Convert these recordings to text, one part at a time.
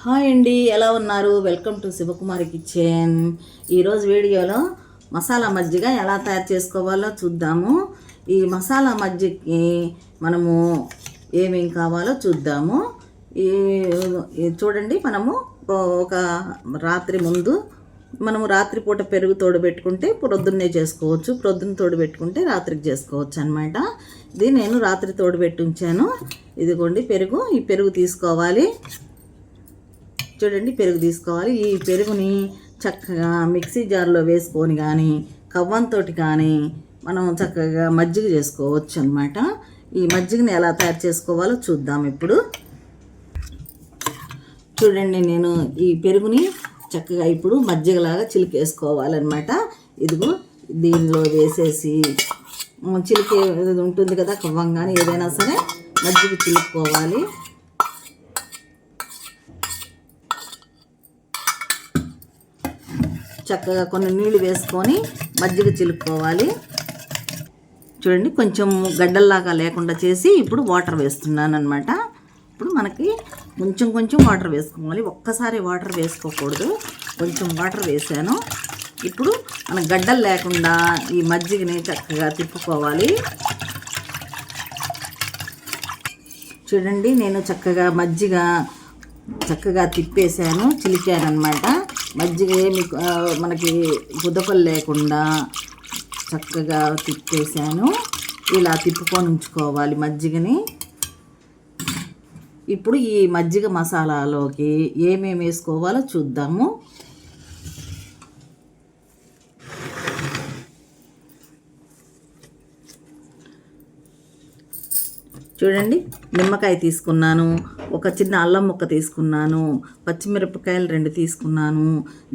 Hi అండి, ఎలా ఉన్నారు? Welcome to Sivakumari kitchen. ఈరోజు వీడియోలో మసాలా మజ్జిగ ఎలా తయారు చేసుకోవాలో చూద్దాము. ఈ మసాలా మజ్జిగకి మనము ఏమేమి కావాలో చూద్దాము. చూడండి, మనము ఒక రాత్రి ముందు రాత్రిపూట పెరుగు తోడుపెట్టుకుంటే ప్రొద్దున్నే చేసుకోవచ్చు, ప్రొద్దున తోడుపెట్టుకుంటే రాత్రికి చేసుకోవచ్చు అనమాట. ఇది నేను రాత్రి తోడుపెట్టి ఉంచాను. ఇదిగోండి పెరుగు. ఈ పెరుగు తీసుకోవాలి. చూడండి, పెరుగు తీసుకోవాలి. ఈ పెరుగుని చక్కగా మిక్సీ జార్లో వేసుకొని కానీ కవ్వంతో కానీ మనం చక్కగా మజ్జిగ చేసుకోవచ్చు అనమాట. ఈ మజ్జిగని ఎలా తయారు చేసుకోవాలో చూద్దాం ఇప్పుడు. చూడండి, నేను ఈ పెరుగుని చక్కగా ఇప్పుడు మజ్జిగలాగా చిలికేసుకోవాలన్నమాట. ఇదిగో దీనిలో వేసేసి చిలికే ఉంటుంది కదా, కవ్వం కానీ ఏదైనా సరే మజ్జిగ చిలుక్కోవాలి. చక్కగా కొన్ని నీళ్ళు వేసుకొని మజ్జిగ చిలుక్కోవాలి. చూడండి, కొంచెం గడ్డల్లాగా లేకుండా చేసి ఇప్పుడు వాటర్ వేస్తున్నాను అనమాట. ఇప్పుడు మనకి కొంచెం వాటర్ వేసుకోవాలి. ఒక్కసారి వాటర్ వేసుకోకూడదు, కొంచెం వాటర్ వేసాను. ఇప్పుడు మన గడ్డలు లేకుండా ఈ మజ్జిగని చక్కగా తిప్పుకోవాలి. చూడండి, నేను చక్కగా తిప్పేసాను, చిలికాను అనమాట. మజ్జిగ మనకి గుదపలు లేకుండా చక్కగా తిప్పేసాను. ఇలా తిప్పుకొని ఉంచుకోవాలి మజ్జిగని. ఇప్పుడు ఈ మజ్జిగ మసాలాలోకి ఏమేమి వేసుకోవాలో చూద్దాము. చూడండి, నిమ్మకాయ తీసుకున్నాను, ఒక చిన్న అల్లం ముక్క తీసుకున్నాను, పచ్చిమిరపకాయలు 2 తీసుకున్నాను,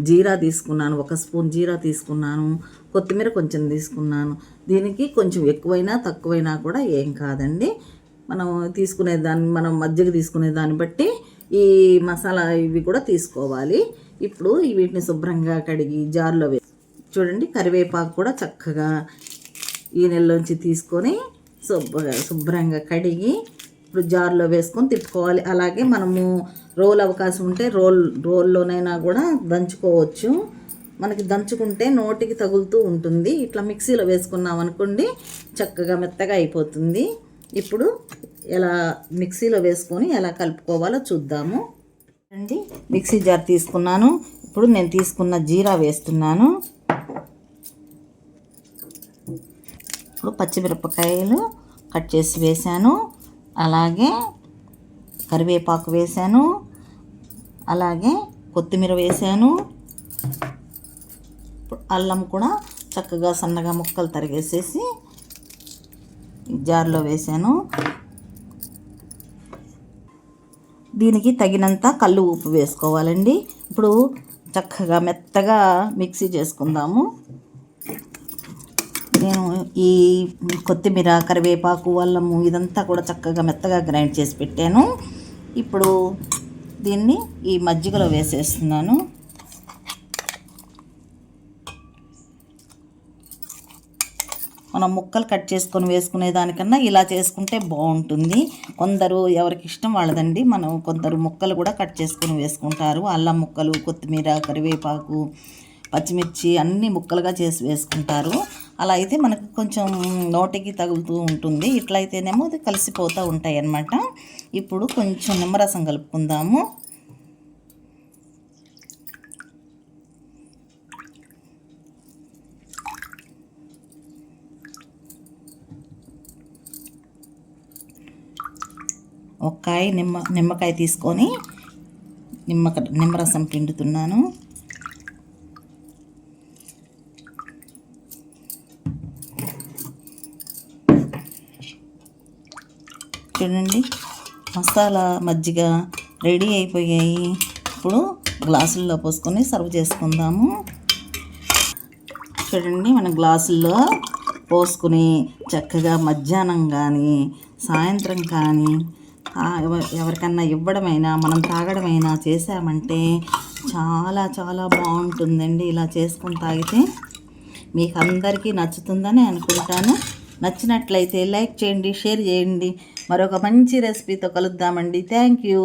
జీరా తీసుకున్నాను, 1 స్పూన్ జీరా తీసుకున్నాను, కొత్తిమీర కొంచెం తీసుకున్నాను. దీనికి కొంచెం ఎక్కువైనా తక్కువైనా కూడా ఏం కాదండి. మనం మజ్జిగ తీసుకునే దాన్ని బట్టి ఈ మసాలా ఇవి కూడా తీసుకోవాలి. ఇప్పుడు వీటిని శుభ్రంగా కడిగి జార్లో చూడండి, కరివేపాకు కూడా చక్కగా ఈ నెలలోంచి తీసుకొని శుభ్రంగా కడిగి ఇప్పుడు జార్లో వేసుకొని తిప్పుకోవాలి. అలాగే మనము రోల్ అవకాశం ఉంటే రోల్లోనైనా కూడా దంచుకోవచ్చు. మనకి దంచుకుంటే నోటికి తగులుతూ ఉంటుంది. ఇట్లా మిక్సీలో వేసుకున్నాం అనుకోండి, చక్కగా మెత్తగా అయిపోతుంది. ఇప్పుడు ఎలా మిక్సీలో వేసుకొని ఎలా కలుపుకోవాలో చూద్దాము. అండి, మిక్సీ జార్ తీసుకున్నాను. ఇప్పుడు నేను తీసుకున్న జీరా వేస్తున్నాను. ఇప్పుడు పచ్చిమిరపకాయలు కట్ చేసి వేసాను, అలాగే కరివేపాకు వేసాను, అలాగే కొత్తిమీర వేసాను. అల్లం కూడా చక్కగా సన్నగా ముక్కలు తరిగేసేసి జార్లో వేసాను. దీనికి తగినంత కల్లు ఉప్పు వేసుకోవాలండి. ఇప్పుడు చక్కగా మెత్తగా మిక్సీ చేసుకుందాము. నేను ఈ కొత్తిమీర, కరివేపాకు, అల్లము ఇదంతా కూడా చక్కగా మెత్తగా గ్రైండ్ చేసి పెట్టాను. ఇప్పుడు దీన్ని ఈ మజ్జిగలో వేసేస్తున్నాను. మనం ముక్కలు కట్ చేసుకొని వేసుకునే దానికన్నా ఇలా చేసుకుంటే బాగుంటుంది. కొందరు ఎవరికి ఇష్టం వాళ్ళదండి. కొందరు ముక్కలు కూడా కట్ చేసుకొని వేసుకుంటారు. అల్లం ముక్కలు, కొత్తిమీర, కరివేపాకు, పచ్చిమిర్చి అన్నీ ముక్కలుగా చేసి వేసుకుంటారు. అలా అయితే మనకు కొంచెం నోటికి తగులుతూ ఉంటుంది. ఇట్లా అయితేనేమో అది కలిసిపోతూ ఉంటాయి అన్నమాట. ఇప్పుడు కొంచెం నిమ్మరసం కలుపుకుందాము. ఒక్కాయ నిమ్మకాయ తీసుకొని నిమ్మరసం పిండుతున్నాను. చూడండి, మసాలా మజ్జిగ రెడీ అయిపోయాయి. ఇప్పుడు గ్లాసుల్లో పోసుకొని సర్వ్ చేసుకుందాము. చూడండి, మన గ్లాసుల్లో పోసుకొని చక్కగా మధ్యాహ్నం కానీ సాయంత్రం కానీ ఎవరికన్నా ఇవ్వడమైనా మనం తాగడమైనా చేసామంటే చాలా చాలా బాగుంటుందండి. ఇలా చేసుకొని తాగితే మీకు అందరికీ నచ్చుతుందని అనుకుంటాను. నచ్చినట్లయితే లైక్ చేయండి, షేర్ చేయండి. మరొక మంచి రెసిపీతో కలుద్దామండి. Thank you.